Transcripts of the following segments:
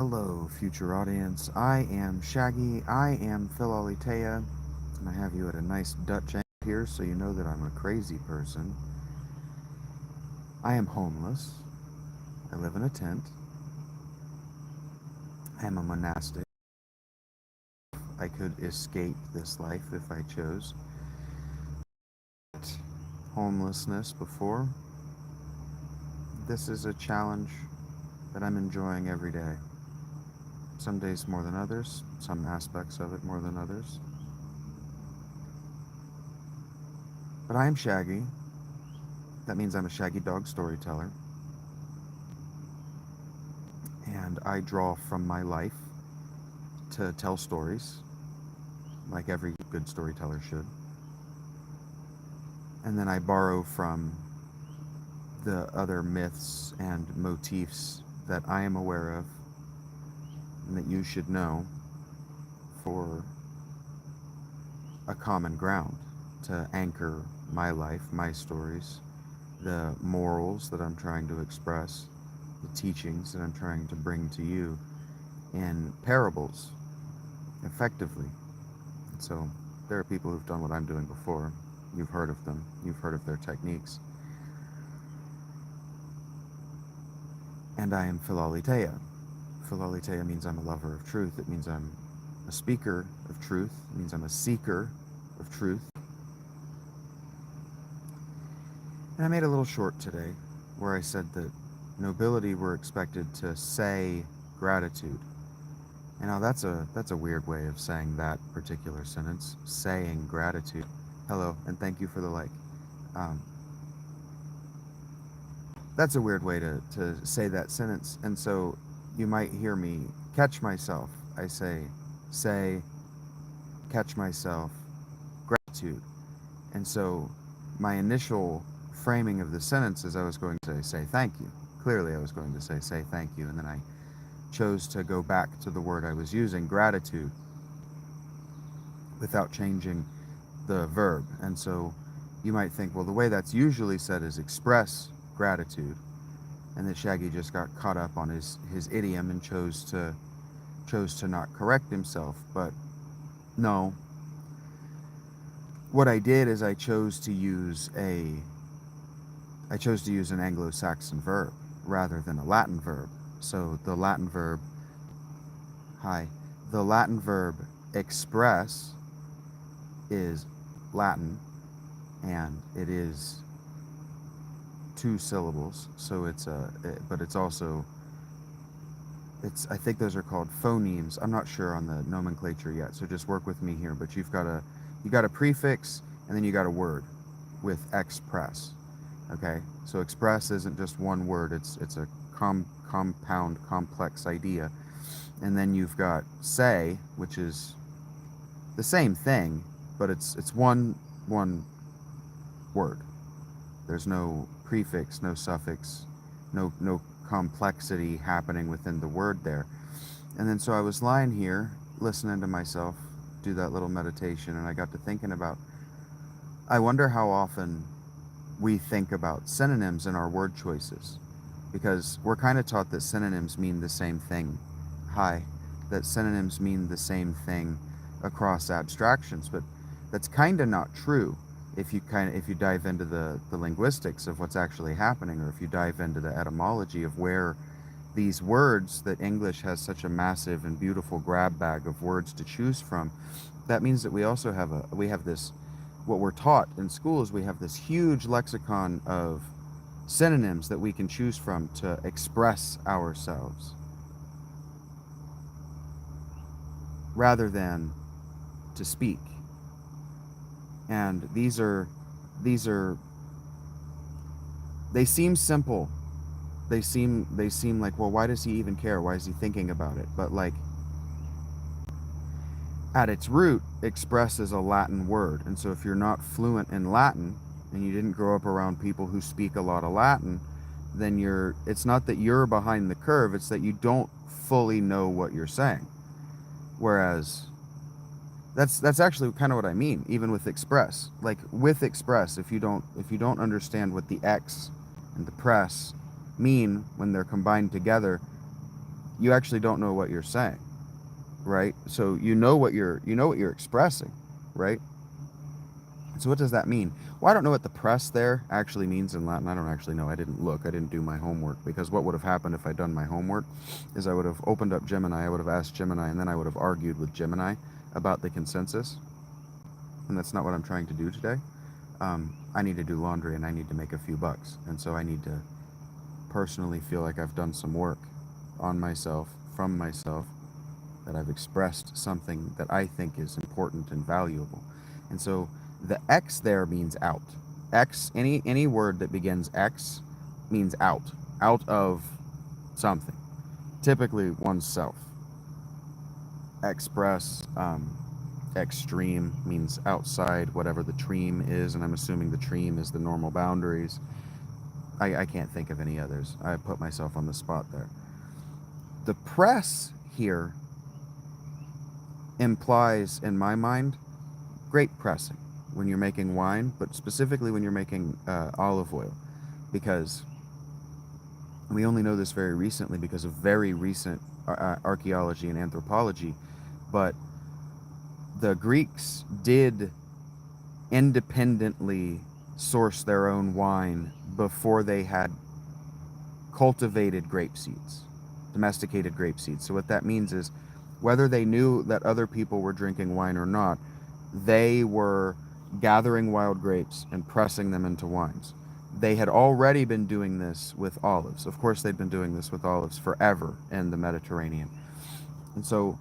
Hello, future audience. I am Shaggy. I am Philalitheia, and I have you at a nice Dutch angle here so you know that I'm a crazy person. I am homeless. I live in a tent. I am a monastic. I could escape this life if I chose. Homelessness before. This is a challenge that I'm enjoying every day. Some days more than others, some aspects of it more than others. But I am Shaggy. That means I'm a Shaggy dog storyteller. And I draw from my life to tell stories, like every good storyteller should. And then I borrow from the other myths and motifs that I am aware of and that you should know for a common ground to anchor my life, my stories, the morals that I'm trying to express, the teachings that I'm trying to bring to you in parables effectively. And so there are people who've done what I'm doing before. You've heard of them. You've heard of their techniques. And I am Philalitheia. Philalitheia means I'm a lover of truth. It means I'm a speaker of truth. It means I'm a seeker of truth. And I made a little short today where I said that nobility were expected to say gratitude. And now that's a weird way of saying that particular sentence, saying gratitude. Hello, and thank you for the like. Um, that's a weird way to say that sentence. And so you might hear me catch myself. I say, catch myself, gratitude. And so my initial framing of the sentence is I was going to say thank you. Clearly I was going to say thank you. And then I chose to go back to the word I was using, gratitude, without changing the verb. And so you might think, well, the way that's usually said is express gratitude, and that Shaggy just got caught up on his idiom and chose to not correct himself. But no, what I did is I chose to use an Anglo-Saxon verb rather than a Latin verb. So the Latin verb express is Latin, and it is two syllables. So but it's also, I think those are called phonemes. I'm not sure on the nomenclature yet, so just work with me here. But you got a prefix, and then you got a word with express. Okay, so express isn't just one word. It's a compound, complex idea. And then you've got say, which is the same thing, but it's one word. There's no prefix, no suffix, no complexity happening within the word there. And then so I was lying here listening to myself do that little meditation, and I got to thinking about, I wonder how often we think about synonyms in our word choices, because we're kind of taught that synonyms mean the same thing. That synonyms mean the same thing across abstractions, but that's kind of not true if you dive into the linguistics of what's actually happening, or if you dive into the etymology of where these words that English has such a massive and beautiful grab bag of words to choose from. That means that we also have this, what we're taught in school is we have this huge lexicon of synonyms that we can choose from to express ourselves, rather than to speak. And they seem simple. They seem like, well, why does he even care? Why is he thinking about it? But like, at its root, express is a Latin word. And so if you're not fluent in Latin and you didn't grow up around people who speak a lot of Latin, then it's not that you're behind the curve, it's that you don't fully know what you're saying. Whereas that's actually kind of what I mean, even with express. Like with express, if you don't understand what the X and the press mean when they're combined together, you actually don't know what you're saying, right? So you know what you're expressing, right? So what does that mean? Well, I don't know what the press there actually means in Latin. I don't actually know. I didn't look. I didn't do my homework, because what would have happened if I'd done my homework is I would have opened up Gemini, I would have asked Gemini, and then I would have argued with Gemini about the consensus. And that's not what I'm trying to do today. I need to do laundry and I need to make a few bucks. And so I need to personally feel like I've done some work on myself, from myself, that I've expressed something that I think is important and valuable. And so the X there means out. X, any word that begins X means out of something, typically oneself. Express, extreme means outside whatever the treem is, and I'm assuming the treem is the normal boundaries. I can't think of any others. I put myself on the spot there. The press here implies, in my mind, grape pressing when you're making wine, but specifically when you're making olive oil, because we only know this very recently because of very recent archaeology and anthropology, but the Greeks did independently source their own wine before they had cultivated grape seeds, domesticated grape seeds. So what that means is, whether they knew that other people were drinking wine or not, they were gathering wild grapes and pressing them into wines. They had already been doing this with olives. Of course, they'd been doing this with olives forever in the Mediterranean. And so,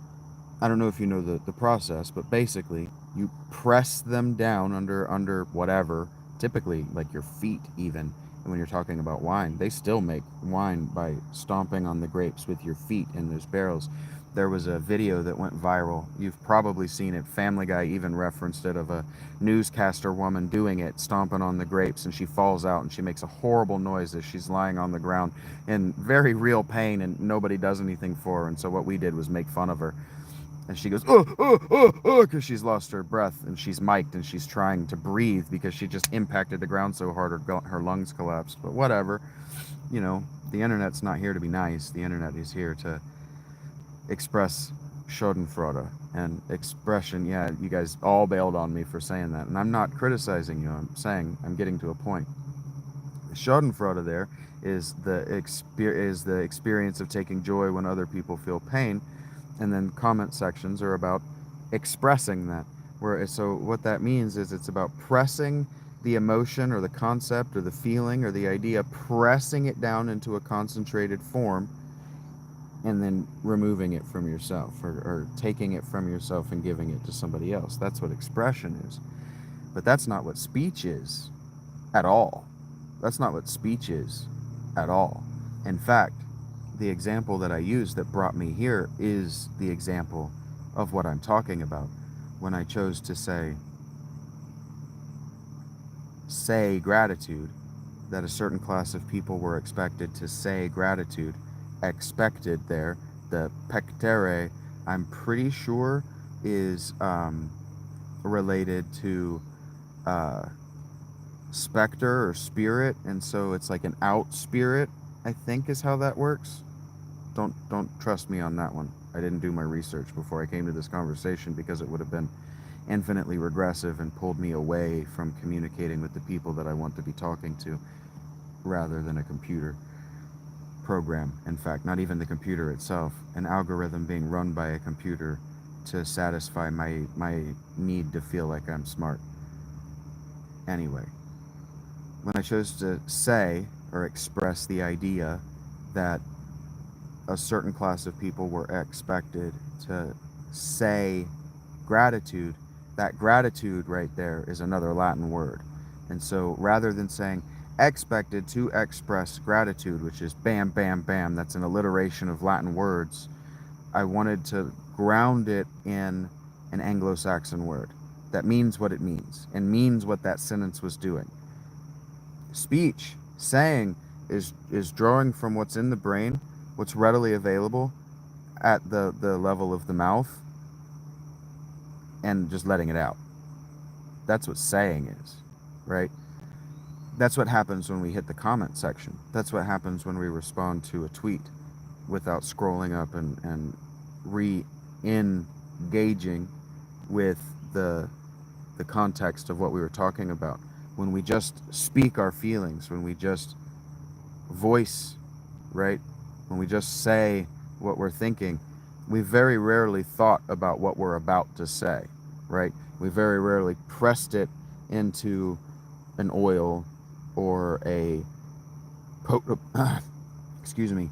I don't know if you know the process, but basically, you press them down under whatever, typically like your feet even. And when you're talking about wine, they still make wine by stomping on the grapes with your feet in those barrels. There was a video that went viral. You've probably seen it. Family Guy even referenced it, of a newscaster woman doing it, stomping on the grapes, and she falls out and she makes a horrible noise as she's lying on the ground in very real pain, and nobody does anything for her. And so what we did was make fun of her. And she goes, because she's lost her breath, and she's mic'd and she's trying to breathe because she just impacted the ground so hard her lungs collapsed. But whatever, the internet's not here to be nice. The internet is here to express Schadenfreude and expression. Yeah, you guys all bailed on me for saying that, and I'm not criticizing you. I'm saying I'm getting to a point. Schadenfreude there is the experience of taking joy when other people feel pain, and then comment sections are about expressing that. So what that means is it's about pressing the emotion or the concept or the feeling or the idea, pressing it down into a concentrated form, and then removing it from yourself, or taking it from yourself and giving it to somebody else. That's what expression is. But that's not what speech is at all. That's not what speech is at all. In fact, the example that I used that brought me here is the example of what I'm talking about when I chose to say gratitude, that a certain class of people were expected to say gratitude. Expected there, the pectere, I'm pretty sure is related to specter or spirit, and so it's like an out spirit, I think is how that works. Don't trust me on that one. I didn't do my research before I came to this conversation, because it would have been infinitely regressive and pulled me away from communicating with the people that I want to be talking to, rather than a computer program. In fact, not even the computer itself, an algorithm being run by a computer to satisfy my need to feel like I'm smart. Anyway, when I chose to say or express the idea that a certain class of people were expected to say gratitude, that gratitude right there is another Latin word. And so rather than saying expected to express gratitude, which is bam, bam, bam, that's an alliteration of Latin words, I wanted to ground it in an Anglo-Saxon word that means what it means and means what that sentence was doing. Speech, saying, is drawing from what's in the brain, what's readily available at the level of the mouth, and just letting it out. That's what saying is, right? That's what happens when we hit the comment section. That's what happens when we respond to a tweet. without scrolling up and re-engaging with the context of what we were talking about. When we just speak our feelings, when we just voice, right? When we just say what we're thinking, we very rarely thought about what we're about to say, right? We very rarely pressed it into an oil or a excuse me,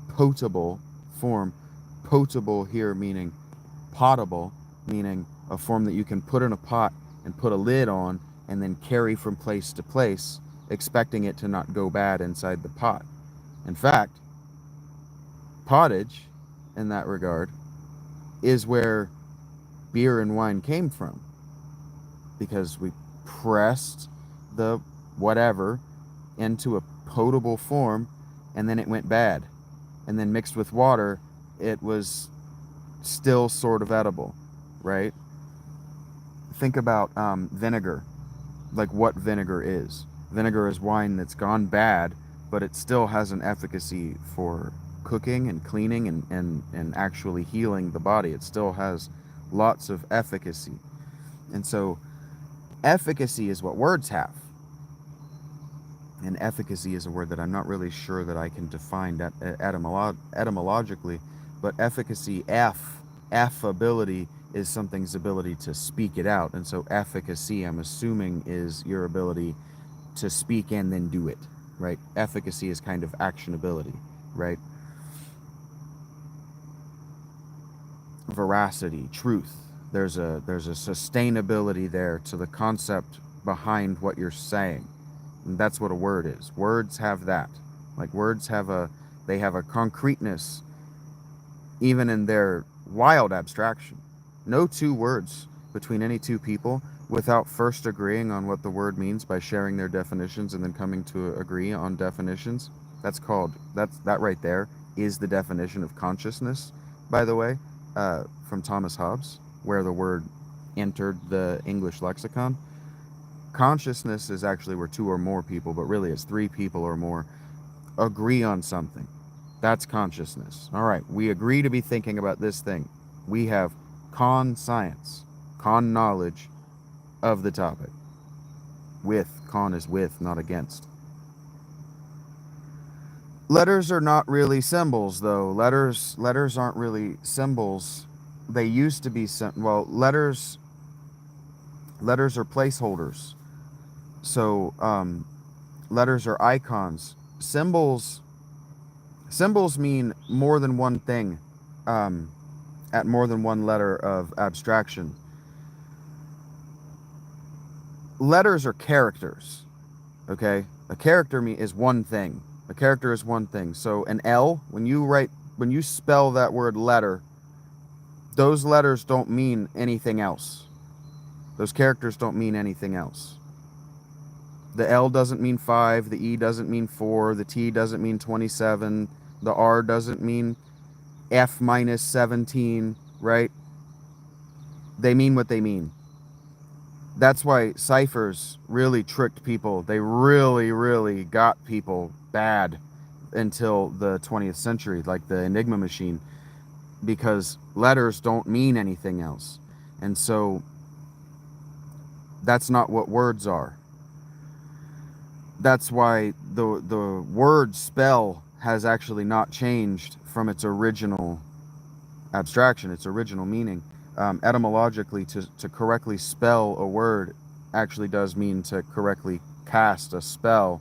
potable form. Potable here meaning potable, meaning a form that you can put in a pot and put a lid on and then carry from place to place, expecting it to not go bad inside the pot. In fact, pottage, in that regard, is where beer and wine came from, because we pressed the whatever into a potable form and then it went bad. And then mixed with water, it was still sort of edible, right? Think about vinegar, like what vinegar is. Vinegar is wine that's gone bad, but it still has an efficacy for cooking and cleaning and actually healing the body. It still has lots of efficacy. And so efficacy is what words have. And efficacy is a word that I'm not really sure that I can define that etymologically, but efficacy, affability, is something's ability to speak it out. And so efficacy, I'm assuming, is your ability to speak and then do it, right? Efficacy is kind of actionability, right? Veracity, truth. There's a sustainability there to the concept behind what you're saying. And that's what a word is. Words have that. Like words have they have a concreteness even in their wild abstraction. No two words between any two people without first agreeing on what the word means by sharing their definitions and then coming to agree on definitions. That right there is the definition of consciousness, by the way, from Thomas Hobbes, where the word entered the English lexicon. Consciousness is actually where two or more people, but really it's three people or more, agree on something. That's consciousness. All right, we agree to be thinking about this thing. We have con-science, con-knowledge of the topic. Con is with, not against. Letters are not really symbols, though. Letters aren't really symbols. They used to be letters are placeholders. So letters are icons. Symbols mean more than one thing at more than one letter of abstraction. Letters are characters, okay? A character is one thing. A character is one thing. So an L, when you spell that word letter, those letters don't mean anything else. Those characters don't mean anything else. The L doesn't mean 5, the E doesn't mean 4, the T doesn't mean 27, the R doesn't mean F minus 17, right? They mean what they mean. That's why ciphers really tricked people. They really, really got people bad until the 20th century, like the Enigma machine, because letters don't mean anything else. And so that's not what words are. That's why the word spell has actually not changed from its original abstraction, its original meaning. Etymologically, to correctly spell a word actually does mean to correctly cast a spell.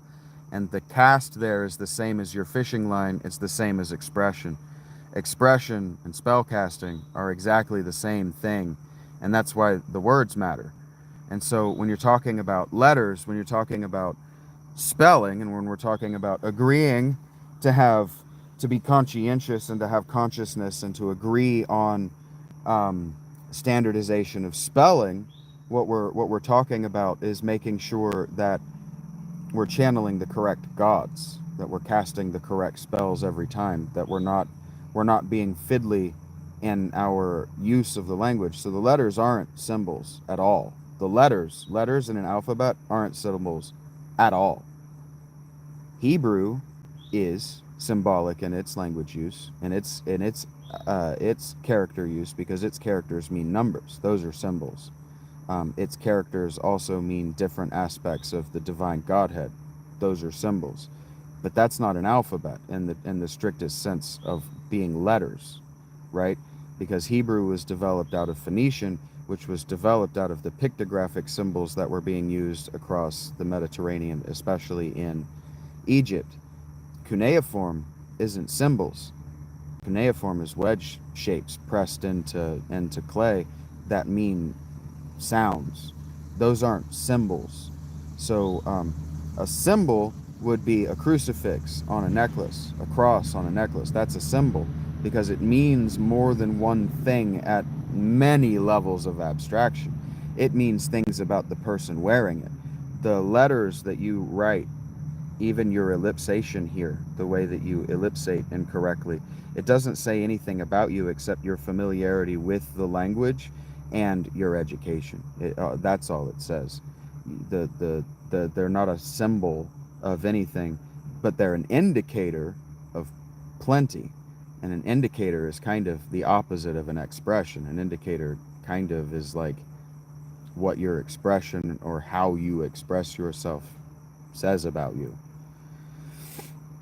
And the cast there is the same as your fishing line. It's the same as expression. Expression and spell casting are exactly the same thing. And that's why the words matter. And so when you're talking about letters, when you're talking about spelling, and when we're talking about agreeing to be conscientious and to have consciousness and to agree on standardization of spelling, what we're talking about is making sure that we're channeling the correct gods, that we're casting the correct spells every time, that we're not being fiddly in our use of the language. So the letters aren't symbols at all. The letters in an alphabet aren't symbols at all. Hebrew is, symbolic in its language use and its character use, because its characters mean numbers. Those are symbols. Its characters also mean different aspects of the divine Godhead. Those are symbols. But that's not an alphabet in the strictest sense of being letters, right? Because Hebrew was developed out of Phoenician, which was developed out of the pictographic symbols that were being used across the Mediterranean, especially in Egypt. Cuneiform isn't symbols. Cuneiform is wedge shapes pressed into clay that mean sounds. Those aren't symbols. So a symbol would be a crucifix on a necklace, a cross on a necklace. That's a symbol because it means more than one thing at many levels of abstraction. It means things about the person wearing it. The letters that you write, even your ellipsation here, the way that you ellipsate incorrectly, it doesn't say anything about you except your familiarity with the language and your education. That's all it says. They're not a symbol of anything, but they're an indicator of plenty. And an indicator is kind of the opposite of an expression. An indicator kind of is like what your expression or how you express yourself says about you.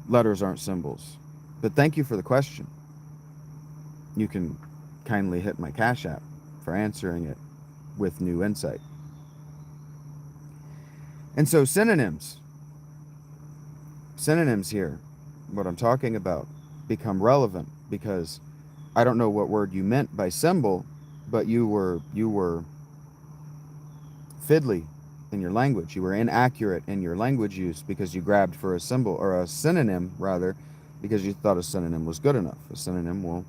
Letters aren't symbols. But thank you for the question. You can kindly hit my Cash App for answering it with new insight. And so synonyms here, what I'm talking about, become relevant because I don't know what word you meant by symbol, but you were fiddly in your language. You were inaccurate in your language use because you grabbed for a symbol, or a synonym rather, because you thought a synonym was good enough. A synonym will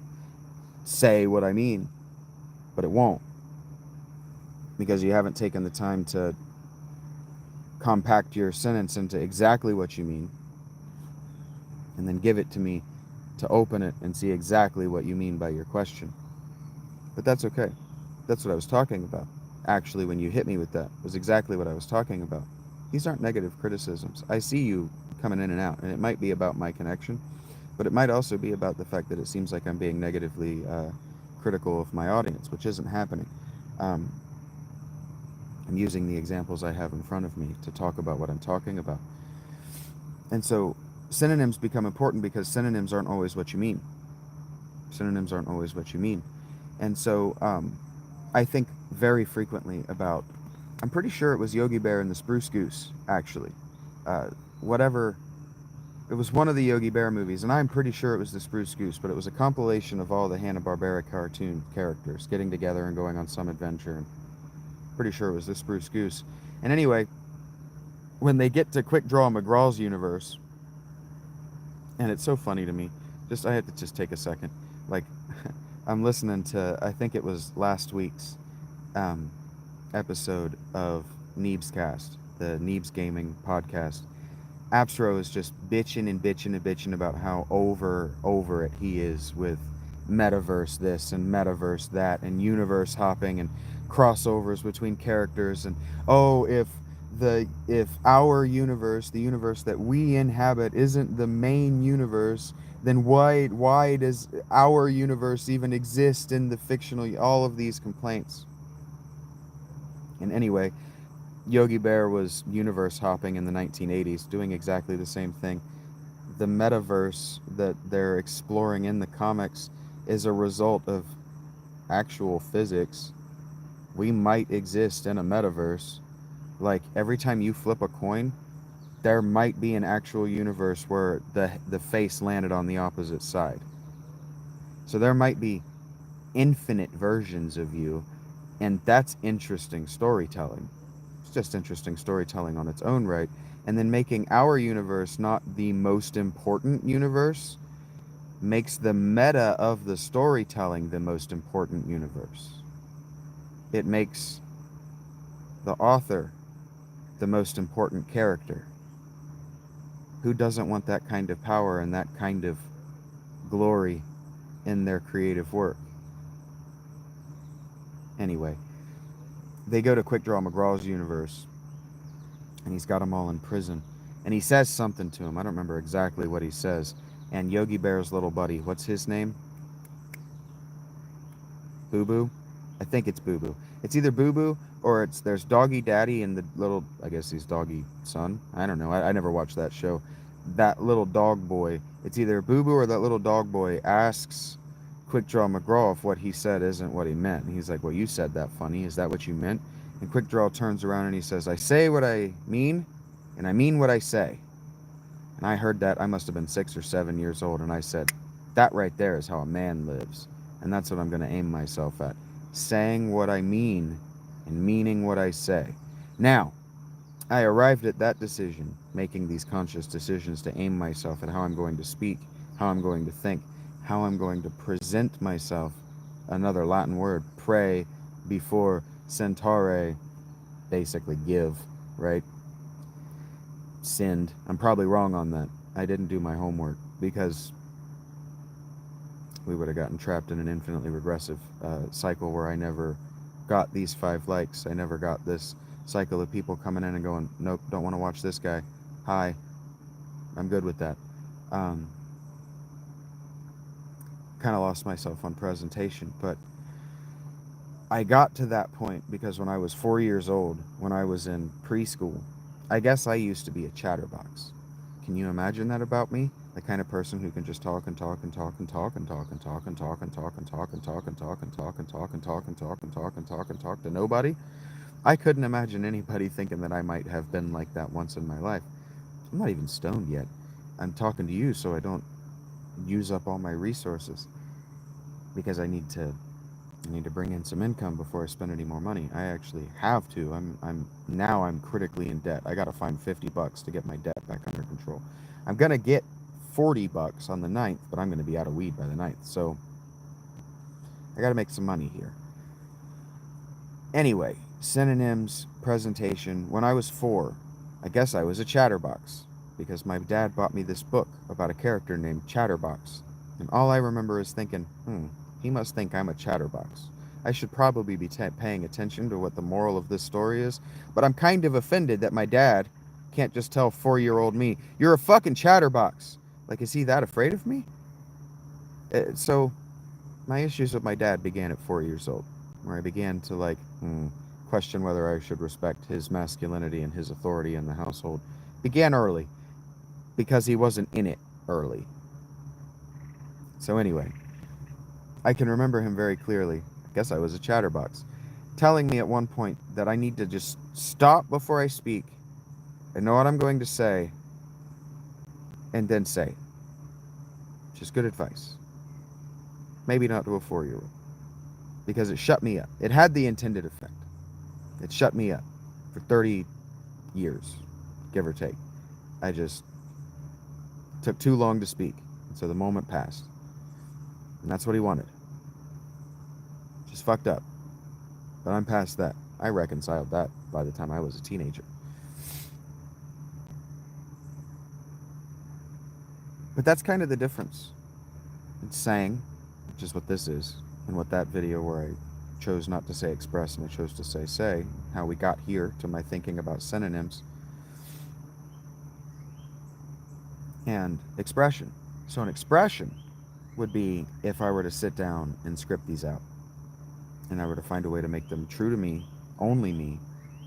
say what I mean, but it won't, because you haven't taken the time to compact your sentence into exactly what you mean and then give it to me to open it and see exactly what you mean by your question. But that's okay. That's what I was talking about. Actually, when you hit me with that, was exactly what I was talking about. These aren't negative criticisms. I see you coming in and out, and it might be about my connection, but it might also be about the fact that it seems like I'm being negatively critical of my audience, which isn't happening. Um, I'm using the examples I have in front of me to talk about what I'm talking about. And so synonyms become important because synonyms aren't always what you mean. Synonyms aren't always what you mean. And so I think very frequently about, I'm pretty sure it was Yogi Bear and the Spruce Goose, actually. Whatever, it was one of the Yogi Bear movies, and I'm pretty sure it was the Spruce Goose, but it was a compilation of all the Hanna-Barbera cartoon characters getting together and going on some adventure. Pretty sure it was the Spruce Goose. And anyway, when they get to Quick Draw McGraw's universe, and it's so funny to me, I had to just take a second. Like, I'm listening to, I think it was last week's episode of Neebs Cast, the Neebs Gaming podcast. Abstro is just bitching and bitching and bitching about how over it he is with metaverse this and metaverse that and universe hopping and crossovers between characters, and oh, if our universe, the universe that we inhabit, isn't the main universe, then why does our universe even exist in the fictional, all of these complaints. And anyway, Yogi Bear was universe hopping in the 1980s, doing exactly the same thing. The metaverse that they're exploring in the comics is a result of actual physics. We might exist in a metaverse. Like, every time you flip a coin, there might be an actual universe where the face landed on the opposite side. So there might be infinite versions of you, and that's interesting storytelling. It's just interesting storytelling on its own right. And then making our universe not the most important universe makes the meta of the storytelling the most important universe. It makes the author the most important character. Who doesn't want that kind of power and that kind of glory in their creative work? Anyway, they go to Quick Draw McGraw's universe, and he's got them all in prison. And he says something to him. I don't remember exactly what he says, and Yogi Bear's little buddy. What's his name? Boo Boo? I think it's Boo Boo. It's either Boo Boo or there's Doggy Daddy and the little, I guess he's Doggy Son. I don't know. I never watched that show. That little dog boy, it's either Boo Boo or that little dog boy asks Quick Draw McGraw if what he said isn't what he meant. And he's like, well, you said that funny. Is that what you meant? And Quick Draw turns around and he says, I say what I mean, and I mean what I say. And I heard that. I must have been 6 or 7 years old. And I said, that right there is how a man lives. And that's what I'm going to aim myself at. Saying what I mean and meaning what I say. Now, I arrived at that decision, making these conscious decisions to aim myself at how I'm going to speak, how I'm going to think, how I'm going to present myself. Another Latin word, pray, before, sentare, basically give, right? Sinned. I'm probably wrong on that. I didn't do my homework because we would have gotten trapped in an infinitely regressive cycle where I never got these 5 likes. I never got this cycle of people coming in and going, nope, don't want to watch this guy. Hi, I'm good with that. Kind of lost myself on presentation, but I got to that point because when I was 4 years old, when I was in preschool, I guess I used to be a chatterbox. Can you imagine that about me? The kind of person who can just talk and talk and talk and talk and talk and talk and talk and talk and talk and talk and talk and talk and talk and talk and talk and talk and talk and talk to nobody. I couldn't imagine anybody thinking that I might have been like that once in my life. I'm not even stoned yet. I'm talking to you so I don't use up all my resources because I need to bring in some income before I spend any more money. I actually have to. I'm critically in debt. I got to find $50 to get my debt back under control. I'm going to get $40 on the 9th, but I'm going to be out of weed by the 9th. So I got to make some money here. Anyway, synonyms, presentation. When I was 4, I guess I was a chatterbox because my dad bought me this book about a character named Chatterbox. And all I remember is thinking, he must think I'm a chatterbox. I should probably be paying attention to what the moral of this story is, but I'm kind of offended that my dad can't just tell 4-year-old me, you're a fucking chatterbox. Like, is he that afraid of me? So, my issues with my dad began at 4 years old, where I began to, question whether I should respect his masculinity and his authority in the household. Began early, because he wasn't in it early. So anyway, I can remember him very clearly. I guess I was a chatterbox, telling me at one point that I need to just stop before I speak and know what I'm going to say and then say it. Just good advice. Maybe not to a 4-year-old, because it shut me up. It had the intended effect. It shut me up for 30 years, give or take. I just took too long to speak, and so the moment passed. And that's what he wanted. Just fucked up. But I'm past that. I reconciled that by the time I was a teenager. But that's kind of the difference. It's saying, which is what this is, and what that video where I chose not to say express and I chose to say, how we got here to my thinking about synonyms and expression. So an expression would be if I were to sit down and script these out, and I were to find a way to make them true to me, only me,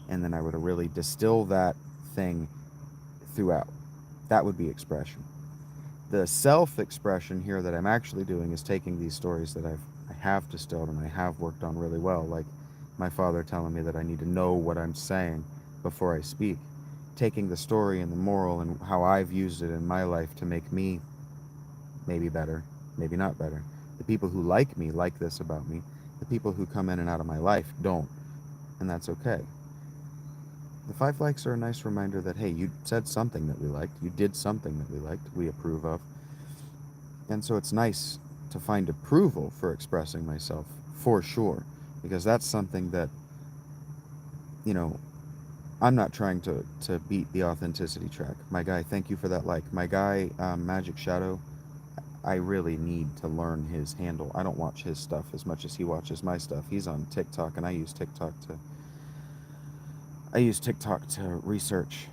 and then I were to really distill that thing throughout. That would be expression. The self-expression here that I'm actually doing is taking these stories that I have distilled and I have worked on really well, like my father telling me that I need to know what I'm saying before I speak, taking the story and the moral and how I've used it in my life to make me maybe better, maybe not better. The people who like me like this about me. The people who come in and out of my life don't, and that's okay. The 5 likes are a nice reminder that, hey, you said something that we liked, you did something that we liked, we approve of. And so it's nice to find approval for expressing myself, for sure, because that's something that, I'm not trying to beat the authenticity track. My guy, thank you for that like. My guy, Magic Shadow, I really need to learn his handle. I don't watch his stuff as much as he watches my stuff. He's on TikTok, and I use TikTok to research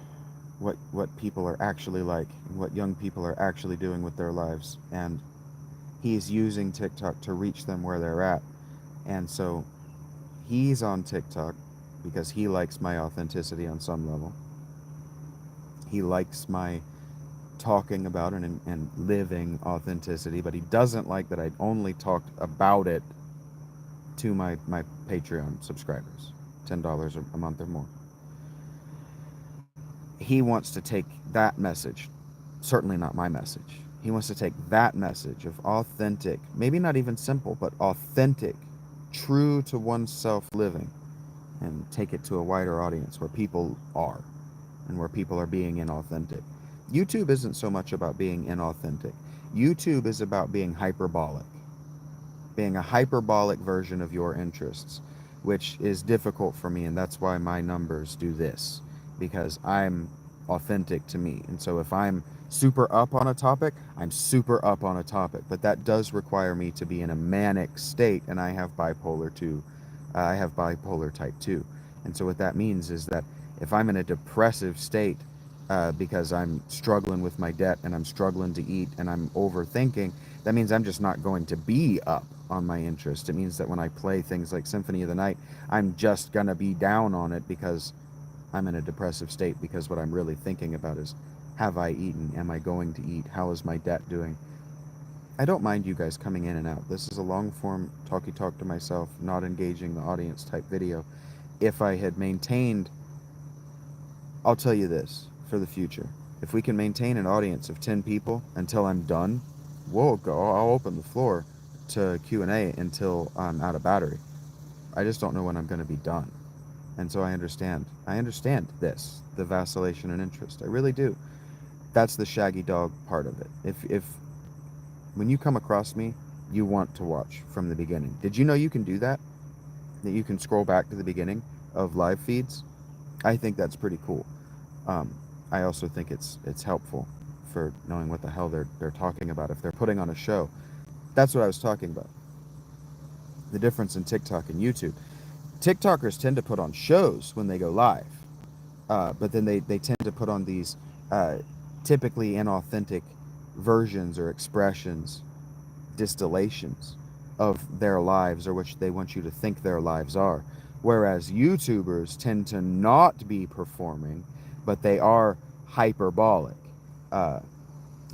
what people are actually like, and what young people are actually doing with their lives, and he's using TikTok to reach them where they're at. And so he's on TikTok because he likes my authenticity on some level. He likes my talking about it and living authenticity, but he doesn't like that I only talked about it to my Patreon subscribers, $10 a month or more. He wants to take that message, certainly not my message. He wants to take that message of authentic, maybe not even simple, but authentic, true to oneself living, and take it to a wider audience where people are and where people are being inauthentic. YouTube isn't so much about being inauthentic. YouTube is about being hyperbolic, being a hyperbolic version of your interests, which is difficult for me, and that's why my numbers do this, because I'm authentic to me. And so if I'm super up on a topic, I'm super up on a topic, but that does require me to be in a manic state, and I have bipolar 2. I have bipolar type 2. And so what that means is that if I'm in a depressive state, because I'm struggling with my debt and I'm struggling to eat and I'm overthinking, that means I'm just not going to be up on my interest. It means that when I play things like Symphony of the Night, I'm just going to be down on it because I'm in a depressive state, because what I'm really thinking about is, have I eaten? Am I going to eat? How is my debt doing? I don't mind you guys coming in and out. This is a long form talky talk to myself, not engaging the audience type video. If I had maintained, I'll tell you this for the future. If we can maintain an audience of 10 people until I'm done, I'll open the floor to Q&A until I'm out of battery. I just don't know when I'm going to be done. And so I understand. I understand this, the vacillation in interest. I really do. That's the Shaggy Dog part of it. If when you come across me, you want to watch from the beginning. Did you know you can do that? That you can scroll back to the beginning of live feeds? I think that's pretty cool. I also think it's helpful for knowing what the hell they're talking about if they're putting on a show. That's what I was talking about. The difference in TikTok and YouTube. TikTokers tend to put on shows when they go live, but then they tend to put on these uh, typically inauthentic versions or expressions, distillations of their lives, or which they want you to think their lives are. Whereas YouTubers tend to not be performing, but they are hyperbolic. Uh,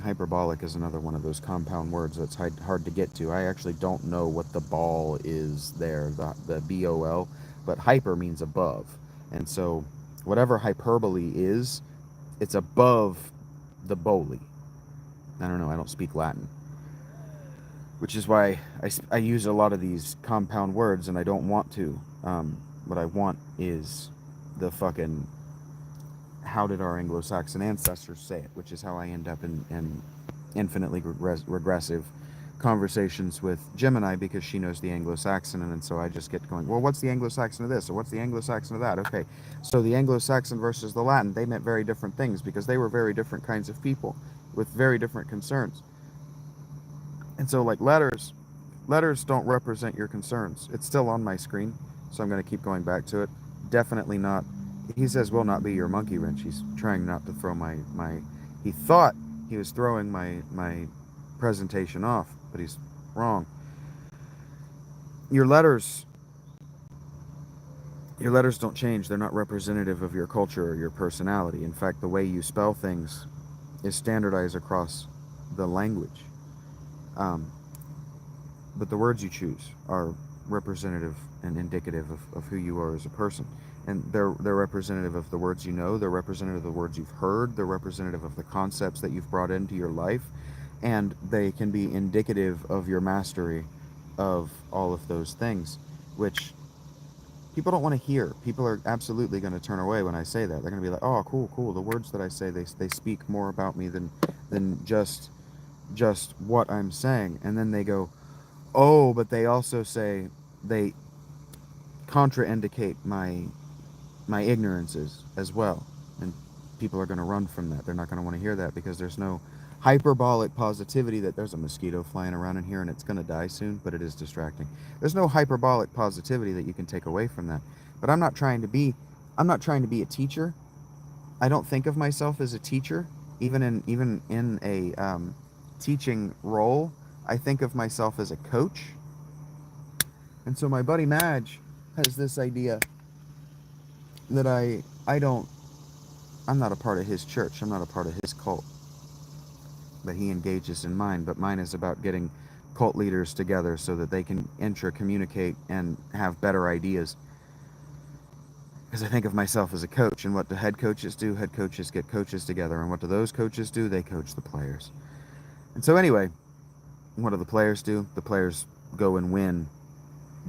Hyperbolic is another one of those compound words that's hard to get to. I actually don't know what the ball is there, the BOL, but hyper means above. And so whatever hyperbole is, it's above the boli. I don't know, I don't speak Latin, which is why I use a lot of these compound words, and I don't want to. What I want is the fucking, how did our Anglo-Saxon ancestors say it, which is how I end up in infinitely regressive conversations with Gemini, because she knows the Anglo-Saxon, and so I just get going, well, what's the Anglo-Saxon of this, or what's the Anglo-Saxon of that? Okay, so the Anglo-Saxon versus the Latin, they meant very different things because they were very different kinds of people with very different concerns. And so, like, letters don't represent your concerns. It's still on my screen, so I'm going to keep going back to it. Definitely not. He says will not be your monkey wrench. He's trying not to throw my he thought he was throwing my presentation off, but he's wrong. Your letters don't change. They're not representative of your culture or your personality. In fact, the way you spell things is standardized across the language. Um, but the words you choose are representative and indicative of who you are as a person. And they're representative of the words you know, they're representative of the words you've heard, they're representative of the concepts that you've brought into your life, and they can be indicative of your mastery of all of those things, which people don't want to hear. People are absolutely going to turn away when I say that. They're going to be like, oh, cool. The words that I say, they speak more about me than just what I'm saying. And then they go, oh, but they also say they contraindicate my ignorances as well. And people are going to run from that. They're not going to want to hear that because there's no hyperbolic positivity that there's a mosquito flying around in here and it's going to die soon, but it is distracting. There's no hyperbolic positivity that you can take away from that. But I'm not trying to be a teacher. I don't think of myself as a teacher, even in a teaching role. I think of myself as a coach. And so my buddy Madge has this idea that I'm not a part of his church. I'm not a part of his cult. But he engages in mine. But mine is about getting cult leaders together so that they can intra-communicate and have better ideas. Because I think of myself as a coach, and what do head coaches do? Head coaches get coaches together, and what do those coaches do? They coach the players. And so anyway, what do the players do? The players go and win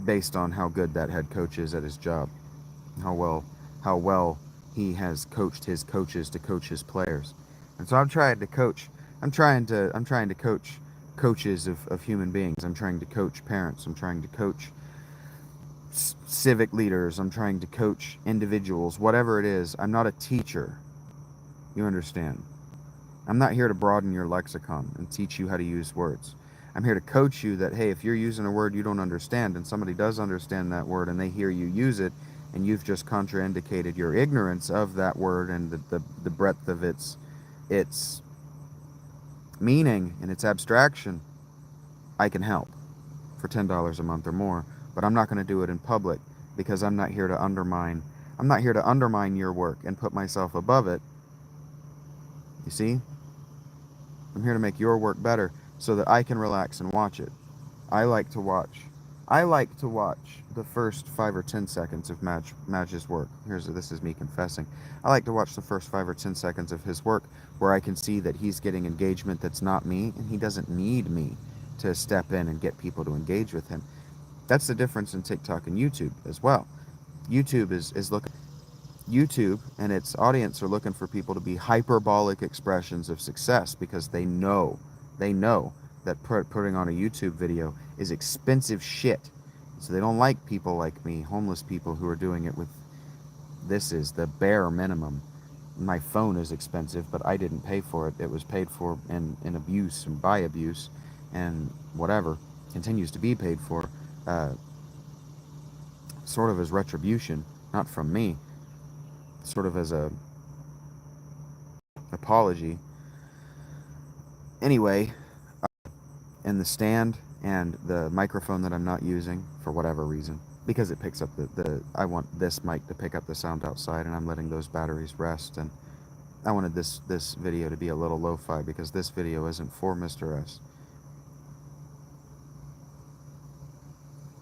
based on how good that head coach is at his job, how well he has coached his coaches to coach his players. And so I'm trying to coach. I'm trying to coach coaches of human beings. I'm trying to coach parents. I'm trying to coach civic leaders. I'm trying to coach individuals. Whatever it is, I'm not a teacher. You understand? I'm not here to broaden your lexicon and teach you how to use words. I'm here to coach you that, hey, if you're using a word you don't understand and somebody does understand that word and they hear you use it and you've just contraindicated your ignorance of that word and the breadth of its meaning and its abstraction, I can help for $10 a month or more. But I'm not going to do it in public because I'm not here to undermine your work and put myself above it. You see? I'm here to make your work better so that I can relax and watch it. I like to watch the first 5 or 10 seconds of Madge's work. This is me confessing. I like to watch the first 5 or 10 seconds of his work where I can see that he's getting engagement that's not me, and he doesn't need me to step in and get people to engage with him. That's the difference in TikTok and YouTube as well. YouTube and its audience are looking for people to be hyperbolic expressions of success because they know that putting on a YouTube video is expensive shit. So they don't like people like me, homeless people who are doing it with, this is the bare minimum. My phone is expensive, but I didn't pay for it. It was paid for in abuse and by abuse and whatever, continues to be paid for, sort of as retribution, not from me, sort of as a apology. Anyway, and the stand and the microphone that I'm not using for whatever reason, because it picks up I want this mic to pick up the sound outside, and I'm letting those batteries rest, and I wanted this video to be a little lo-fi because this video isn't for Mr. S.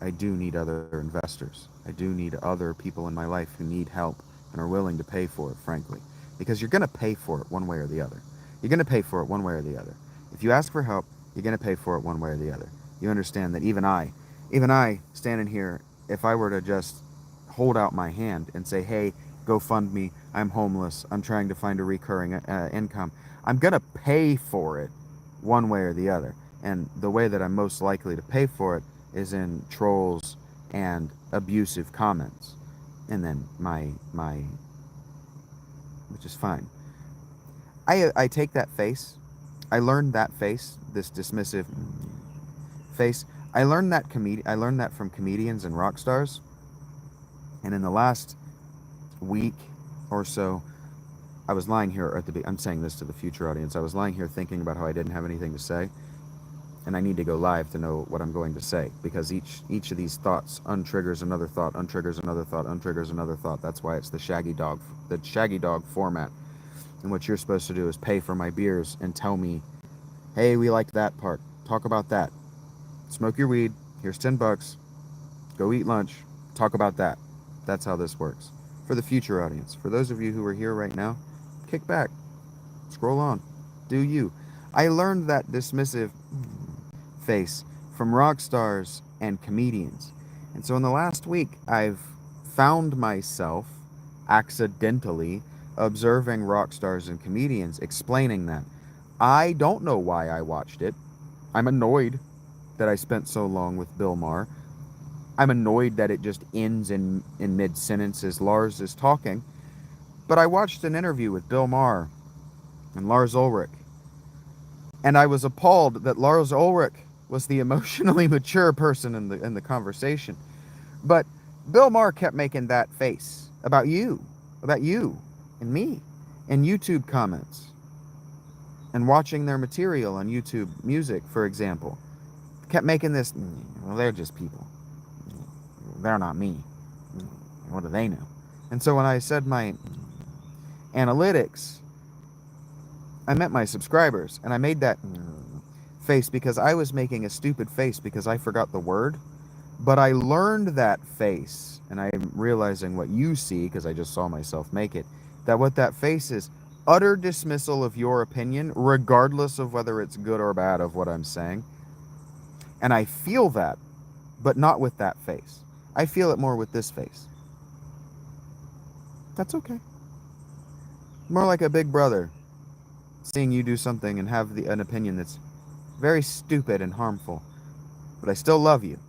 I do need other investors. I do need other people in my life who need help and are willing to pay for it, frankly. Because you're going to pay for it one way or the other. You're going to pay for it one way or the other. If you ask for help, you're going to pay for it one way or the other. You understand that even I, standing here, if I were to just hold out my hand and say, hey, go fund me, I'm homeless, I'm trying to find a recurring income, I'm going to pay for it one way or the other. And the way that I'm most likely to pay for it is in trolls and abusive comments. And then my which is fine. I take that face. I learned that face, this dismissive face. I learned that from comedians and rock stars. And in the last week or so, I was lying here I'm saying this to the future audience. I was lying here thinking about how I didn't have anything to say. And I need to go live to know what I'm going to say, because each of these thoughts untriggers another thought, untriggers another thought, untriggers another thought. That's why it's the Shaggy Dog format. And what you're supposed to do is pay for my beers and tell me, hey, we liked that part. Talk about that. Smoke your weed. Here's $10. Go eat lunch. Talk about that. That's how this works. For the future audience, for those of you who are here right now, kick back. Scroll on. Do you. I learned that dismissive face from rock stars and comedians. And so in the last week, I've found myself accidentally observing rock stars and comedians explaining that. I don't know why I watched it. I'm annoyed that I spent so long with Bill Maher. I'm annoyed that it just ends in mid-sentence as Lars is talking. But I watched an interview with Bill Maher and Lars Ulrich. And I was appalled that Lars Ulrich was the emotionally mature person in the conversation. But Bill Maher kept making that face about you and me and YouTube comments and watching their material on YouTube Music, for example, kept making this, well, they're just people. They're not me. What do they know? And so when I said my analytics, I meant my subscribers, and I made that face because I was making a stupid face because I forgot the word. But I learned that face, and I'm realizing what you see because I just saw myself make it, that what that face is utter dismissal of your opinion, regardless of whether it's good or bad of what I'm saying. And I feel that, but not with that face. I feel it more with this face. That's okay. More like a big brother seeing you do something and have an opinion that's very stupid and harmful. But I still love you.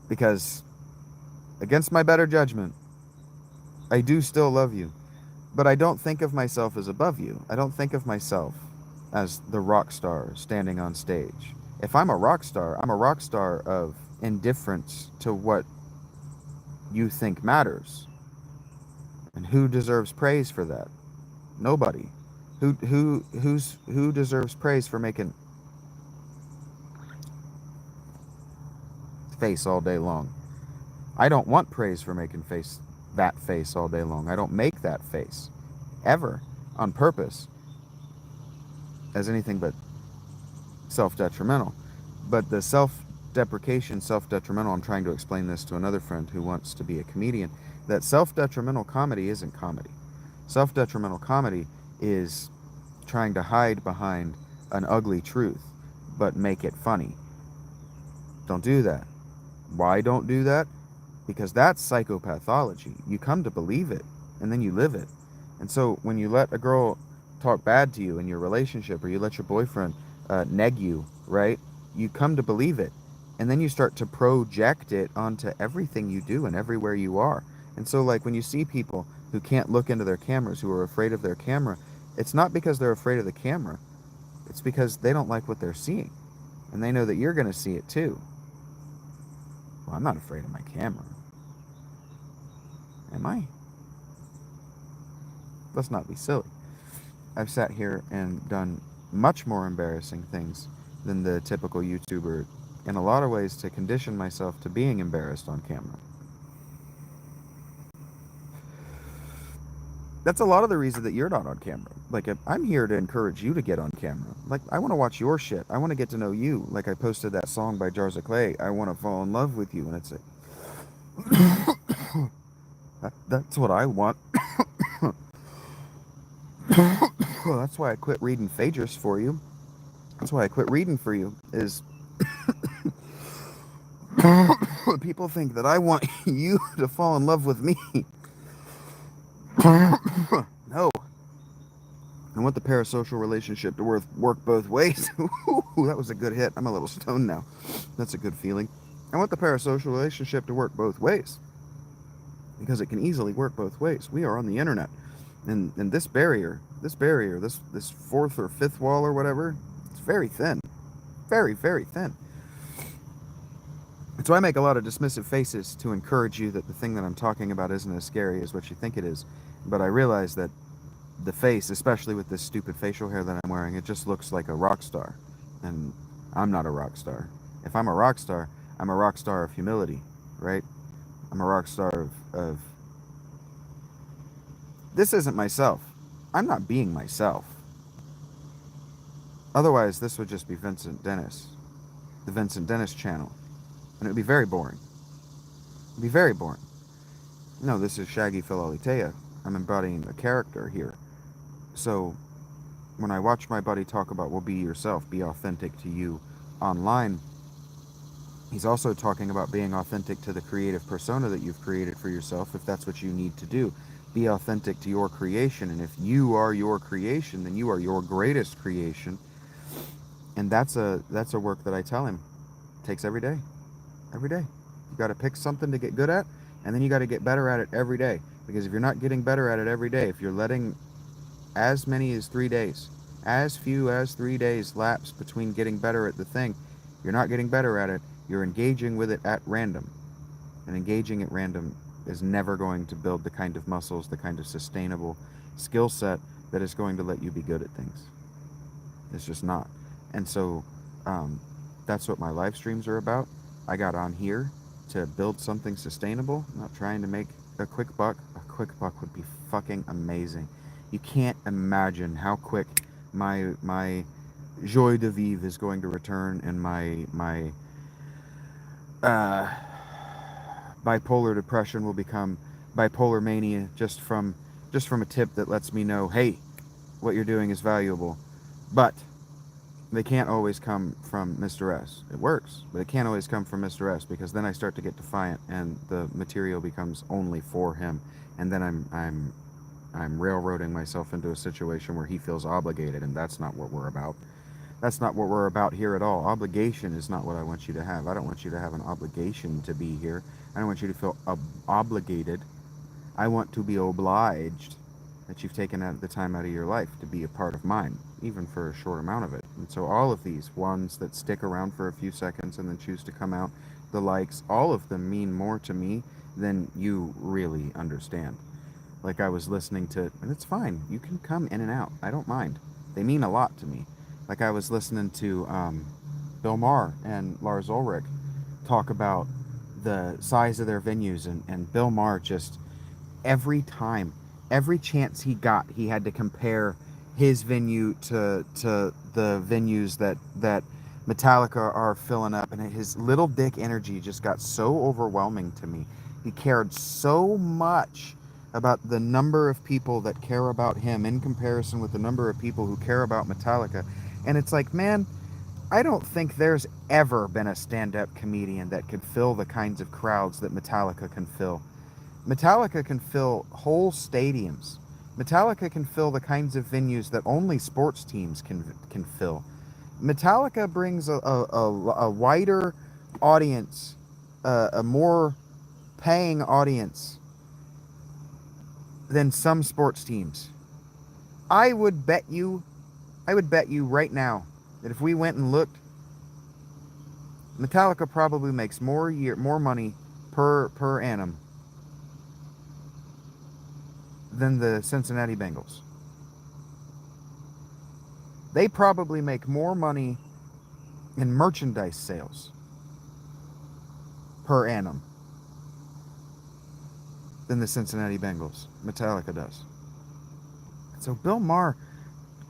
Because against my better judgment, I do still love you. But I don't think of myself as above you. I don't think of myself as the rock star standing on stage. If I'm a rock star, I'm a rock star of indifference to what you think matters. And who deserves praise for that? Nobody. Who deserves praise for making face all day long? I don't want praise for making that face all day long. I don't make that face ever on purpose as anything but self-detrimental. But the self-deprecation, self-detrimental, I'm trying to explain this to another friend who wants to be a comedian, that self-detrimental comedy isn't comedy. Self-detrimental comedy is trying to hide behind an ugly truth but make it funny. Don't do that. Why don't do that? Because that's psychopathology. You come to believe it, and then you live it. And so when you let a girl talk bad to you in your relationship, or you let your boyfriend neg you, right? You come to believe it, and then you start to project it onto everything you do and everywhere you are. And so like when you see people who can't look into their cameras, who are afraid of their camera, it's not because they're afraid of the camera. It's because they don't like what they're seeing. And they know that you're going to see it too. Well, I'm not afraid of my camera. Am I? Let's not be silly. I've sat here and done much more embarrassing things than the typical YouTuber in a lot of ways to condition myself to being embarrassed on camera. That's a lot of the reason that you're not on camera. Like, I'm here to encourage you to get on camera. Like, I want to watch your shit. I want to get to know you. Like, I posted that song by Jars of Clay, I Want to Fall in Love with You. And it's like, that's what I want. Well, that's why I quit reading Phaedrus for you. That's why I quit reading for you, is people think that I want you to fall in love with me. No. I want the parasocial relationship to work both ways. Ooh, that was a good hit. I'm a little stoned now. That's a good feeling. I want the parasocial relationship to work both ways, because it can easily work both ways. We are on the internet, and this barrier, this fourth or fifth wall or whatever, it's very thin. Very, very thin. So I make a lot of dismissive faces to encourage you that the thing that I'm talking about isn't as scary as what you think it is. But I realize that the face, especially with this stupid facial hair that I'm wearing, it just looks like a rock star. And I'm not a rock star. If I'm a rock star, I'm a rock star of humility, right? I'm a rock star of this isn't myself. I'm not being myself. Otherwise, this would just be Vincent Dennis, the Vincent Dennis channel. And it would be very boring. It would be very boring. No, this is Shaggy Philalitheia. I'm embodying a character here. So when I watch my buddy talk about, well, be yourself, be authentic to you online, he's also talking about being authentic to the creative persona that you've created for yourself, if that's what you need to do. Be authentic to your creation, and if you are your creation, then you are your greatest creation. And that's a work that I tell him takes every day. Every day. You got to pick something to get good at, and then you got to get better at it every day. Because if you're not getting better at it every day, if you're letting as many as 3 days, as few as 3 days lapse between getting better at the thing, you're not getting better at it. You're engaging with it at random. And engaging at random is never going to build the kind of muscles, the kind of sustainable skill set that is going to let you be good at things. It's just not. And so um, that's what my live streams are about. I got on here to build something sustainable, not trying to make a quick buck. A quick buck would be fucking amazing. You can't imagine how quick my joie de vivre is going to return, and my uh, bipolar depression will become bipolar mania just from a tip that lets me know, hey, what you're doing is valuable. But they can't always come from Mr. S. It works, but it can't always come from Mr. S, because then I start to get defiant and the material becomes only for him, and then I'm railroading myself into a situation where he feels obligated, and that's not what we're about. That's not what we're about here at all. Obligation is not what I want you to have. I don't want you to have an obligation to be here. I don't want you to feel obligated. I want to be obliged that you've taken the time out of your life to be a part of mine, even for a short amount of it. And so all of these ones that stick around for a few seconds and then choose to come out, the likes, all of them mean more to me than you really understand. Like, I was listening to, and it's fine, you can come in and out, I don't mind. They mean a lot to me. Like, I was listening to Bill Maher and Lars Ulrich talk about the size of their venues, and Bill Maher just, every time, every chance he got, he had to compare his venue to the venues that Metallica are filling up, and his little dick energy just got so overwhelming to me. He cared so much about the number of people that care about him in comparison with the number of people who care about Metallica. And it's like, man, I don't think there's ever been a stand-up comedian that could fill the kinds of crowds that Metallica can fill. Metallica can fill whole stadiums. Metallica can fill the kinds of venues that only sports teams can fill. Metallica brings a wider audience, a more paying audience than some sports teams. I would bet you right now that if we went and looked, Metallica probably makes more money per annum than the Cincinnati Bengals. They probably make more money in merchandise sales per annum than the Cincinnati Bengals. Metallica does. So Bill Maher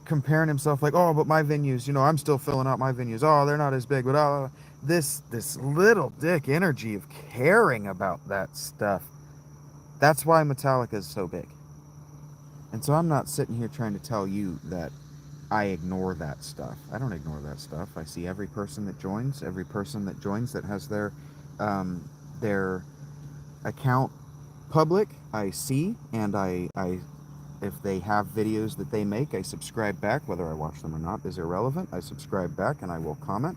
comparing himself like, oh, but my venues, I'm still filling out my venues. Oh, they're not as big, but this little dick energy of caring about that stuff. That's why Metallica is so big. And so I'm not sitting here trying to tell you that I ignore that stuff. I don't ignore that stuff. I see every person that joins that has their account public. I see, and I if they have videos that they make, I subscribe back. Whether I watch them or not is irrelevant. I subscribe back and I will comment.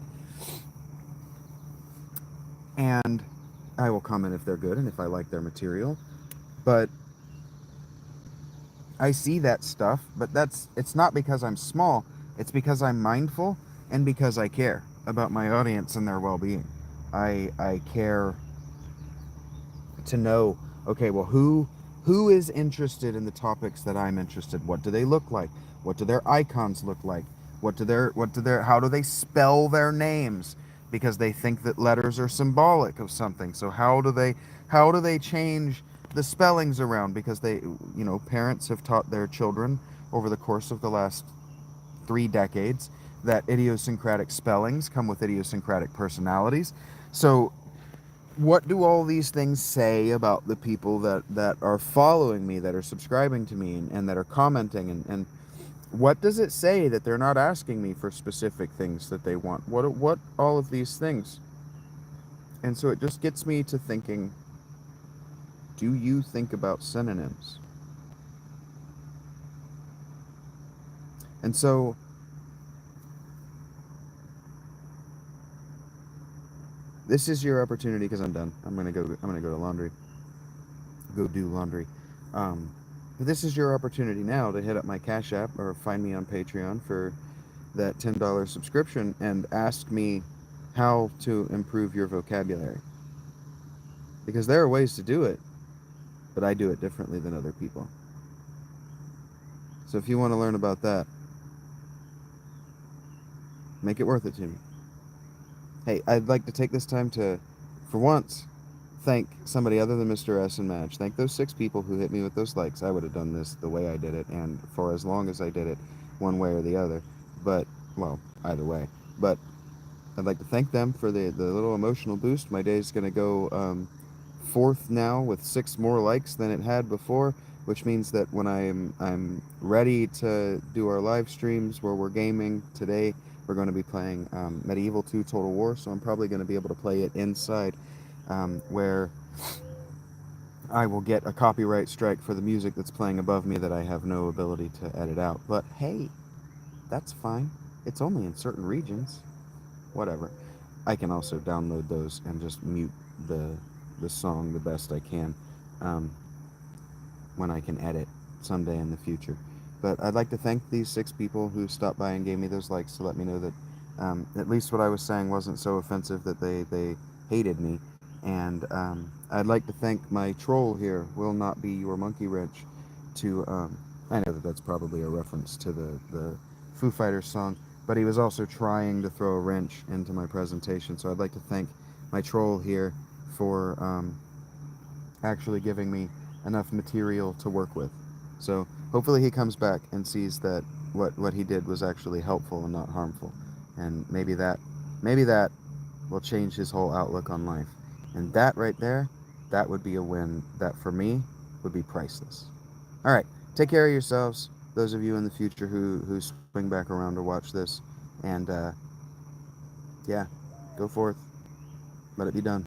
And I will comment if they're good and if I like their material. But I see that stuff, but it's not because I'm small. It's because I'm mindful and because I care about my audience and their well-being. I care to know, okay, well, who is interested in the topics that I'm interested? What do they look like? What do their icons look like? How do they spell their names? Because they think that letters are symbolic of something. So how do they change the spellings around? Because parents have taught their children over the course of the last 3 decades that idiosyncratic spellings come with idiosyncratic personalities. So what do all these things say about the people that are following me, that are subscribing to me, and that are commenting? And what does it say that they're not asking me for specific things that they want? What all of these things? And so it just gets me to thinking, do you think about synonyms? And so this is your opportunity, because I'm done. I'm gonna go to laundry. Go do laundry. But this is your opportunity now to hit up my Cash App or find me on Patreon for that $10 subscription and ask me how to improve your vocabulary. Because there are ways to do it. but I do it differently than other people. So if you want to learn about that, make it worth it to me. Hey, I'd like to take this time to, for once, thank somebody other than Mr. S and Madge. Thank those 6 people who hit me with those likes. I would have done this the way I did it, and for as long as I did it, one way or the other. But, well, either way. But I'd like to thank them for the little emotional boost. My day's going to go fourth now with 6 more likes than it had before, which means that when I'm ready to do our live streams where we're gaming today, we're going to be playing Medieval 2 Total War, so I'm probably going to be able to play it inside, where I will get a copyright strike for the music that's playing above me that I have no ability to edit out. But hey, that's fine. It's only in certain regions. Whatever. I can also download those and just mute the the song the best I can um, when I can edit someday in the future. But I'd like to thank these 6 people who stopped by and gave me those likes to let me know that at least what I was saying wasn't so offensive that they hated me. And I'd like to thank my troll here, will not be your monkey wrench, to I know that that's probably a reference to the Foo Fighters song, but he was also trying to throw a wrench into my presentation. So I'd like to thank my troll here for actually giving me enough material to work with. So hopefully he comes back and sees that what he did was actually helpful and not harmful. And maybe that will change his whole outlook on life. And that right there, that would be a win that for me would be priceless. All right, take care of yourselves, those of you in the future who swing back around to watch this. And yeah, go forth. Let it be done.